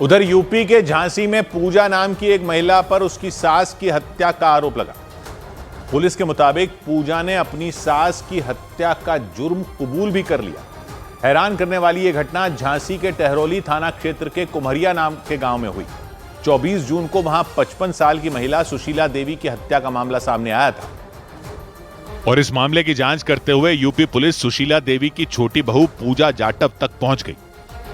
उधर यूपी के झांसी में पूजा नाम की एक महिला पर उसकी सास की हत्या का आरोप लगा। पुलिस के मुताबिक पूजा ने अपनी सास की हत्या का जुर्म कबूल भी कर लिया। हैरान करने वाली यह घटना झांसी के टहरौली थाना क्षेत्र के कुम्हरिया नाम के गांव में हुई। 24 जून को वहां 55 साल की महिला सुशीला देवी की हत्या का मामला सामने आया था और इस मामले की जांच करते हुए यूपी पुलिस सुशीला देवी की छोटी बहू पूजा जाटव तक पहुंच गई।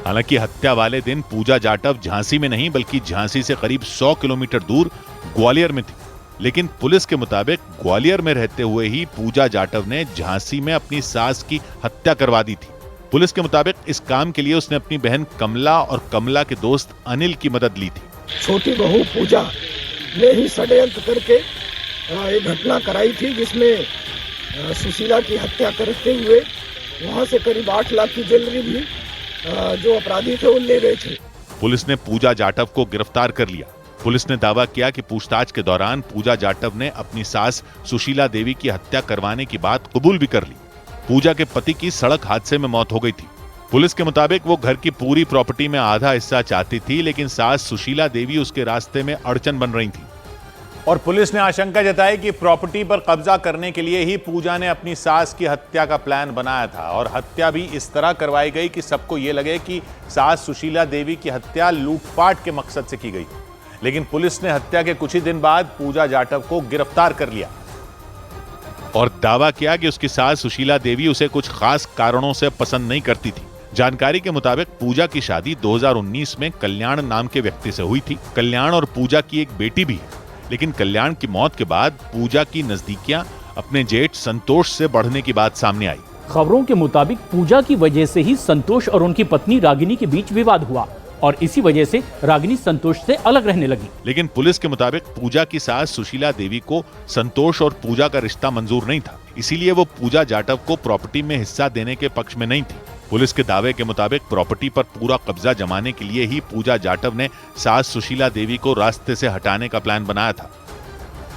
हालांकि हत्या वाले दिन पूजा जाटव झांसी में नहीं बल्कि झांसी से करीब 100 किलोमीटर दूर ग्वालियर में थी, लेकिन पुलिस के मुताबिक ग्वालियर में रहते हुए ही पूजा जाटव ने झांसी में अपनी सास की हत्या करवा दी थी। पुलिस के मुताबिक इस काम के लिए उसने अपनी बहन कमला और कमला के दोस्त अनिल की मदद ली थी। छोटी बहू पूजा ने ही षड्यंत्र करके एक घटना कराई थी जिसमें सुशीला की हत्या करते हुए वहां से करीब 8 लाख की ज्वेलरी भी जो अपराधी थे वो ले गए थे। पुलिस ने पूजा जाटव को गिरफ्तार कर लिया। पुलिस ने दावा किया कि पूछताछ के दौरान पूजा जाटव ने अपनी सास सुशीला देवी की हत्या करवाने की बात कबूल भी कर ली। पूजा के पति की सड़क हादसे में मौत हो गई थी। पुलिस के मुताबिक वो घर की पूरी प्रॉपर्टी में आधा हिस्सा चाहती थी, लेकिन सास सुशीला देवी उसके रास्ते में अड़चन बन रही थी और पुलिस ने आशंका जताई कि प्रॉपर्टी पर कब्जा करने के लिए ही पूजा ने अपनी सास की हत्या का प्लान बनाया था और हत्या भी इस तरह करवाई गई कि सबको ये लगे कि सास सुशीला देवी की हत्या लूटपाट के मकसद से की गई। लेकिन पुलिस ने हत्या के कुछ ही दिन बाद पूजा जाटव को गिरफ्तार कर लिया और दावा किया कि उसकी सास सुशीला देवी उसे कुछ खास कारणों से पसंद नहीं करती थी। जानकारी के मुताबिक पूजा की शादी 2019 में कल्याण नाम के व्यक्ति से हुई थी। कल्याण और पूजा की एक बेटी भी है, लेकिन कल्याण की मौत के बाद पूजा की नजदीकियां अपने जेठ संतोष से बढ़ने की बात सामने आई। खबरों के मुताबिक पूजा की वजह से ही संतोष और उनकी पत्नी रागिनी के बीच विवाद हुआ और इसी वजह से रागिनी संतोष से अलग रहने लगी। लेकिन पुलिस के मुताबिक पूजा की सास सुशीला देवी को संतोष और पूजा का रिश्ता मंजूर नहीं था, इसीलिए वो पूजा जाटव को प्रॉपर्टी में हिस्सा देने के पक्ष में नहीं थी। पुलिस के दावे के मुताबिक प्रॉपर्टी पर पूरा कब्जा जमाने के लिए ही पूजा जाटव ने सास सुशीला देवी को रास्ते से हटाने का प्लान बनाया था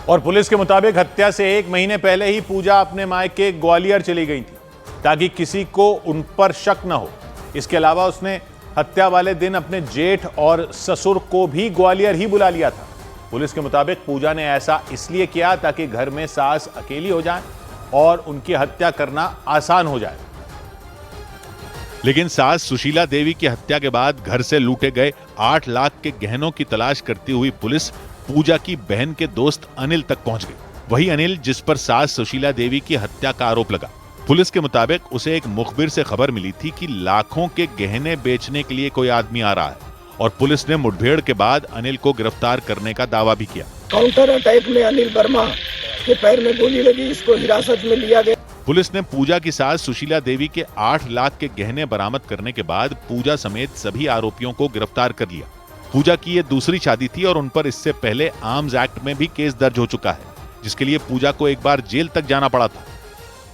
और पुलिस के मुताबिक हत्या से 1 महीने पहले ही पूजा अपने मायके ग्वालियर चली गई थी ताकि किसी को उन पर शक न हो। इसके अलावा उसने हत्या वाले दिन अपने जेठ और ससुर को भी ग्वालियर ही बुला लिया था। पुलिस के मुताबिक पूजा ने ऐसा इसलिए किया ताकि घर में सास अकेली हो जाए और उनकी हत्या करना आसान हो जाए। लेकिन सास सुशीला देवी की हत्या के बाद घर से लूटे गए 8 लाख के गहनों की तलाश करती हुई पुलिस पूजा की बहन के दोस्त अनिल तक पहुंच गई। वही अनिल जिस पर सास सुशीला देवी की हत्या का आरोप लगा। पुलिस के मुताबिक उसे एक मुखबिर से खबर मिली थी कि लाखों के गहने बेचने के लिए कोई आदमी आ रहा है और पुलिस ने मुठभेड़ के बाद अनिल को गिरफ्तार करने का दावा भी किया। काउंटर अटैक में अनिल वर्मा के पैर में गोली लगी, इसको हिरासत में लिया गया। पुलिस ने पूजा की सास सुशीला देवी के 8 लाख के गहने बरामद करने के बाद पूजा समेत सभी आरोपियों को गिरफ्तार कर लिया। पूजा की ये दूसरी शादी थी और उन पर इससे पहले आर्म्स एक्ट में भी केस दर्ज हो चुका है, जिसके लिए पूजा को एक बार जेल तक जाना पड़ा था।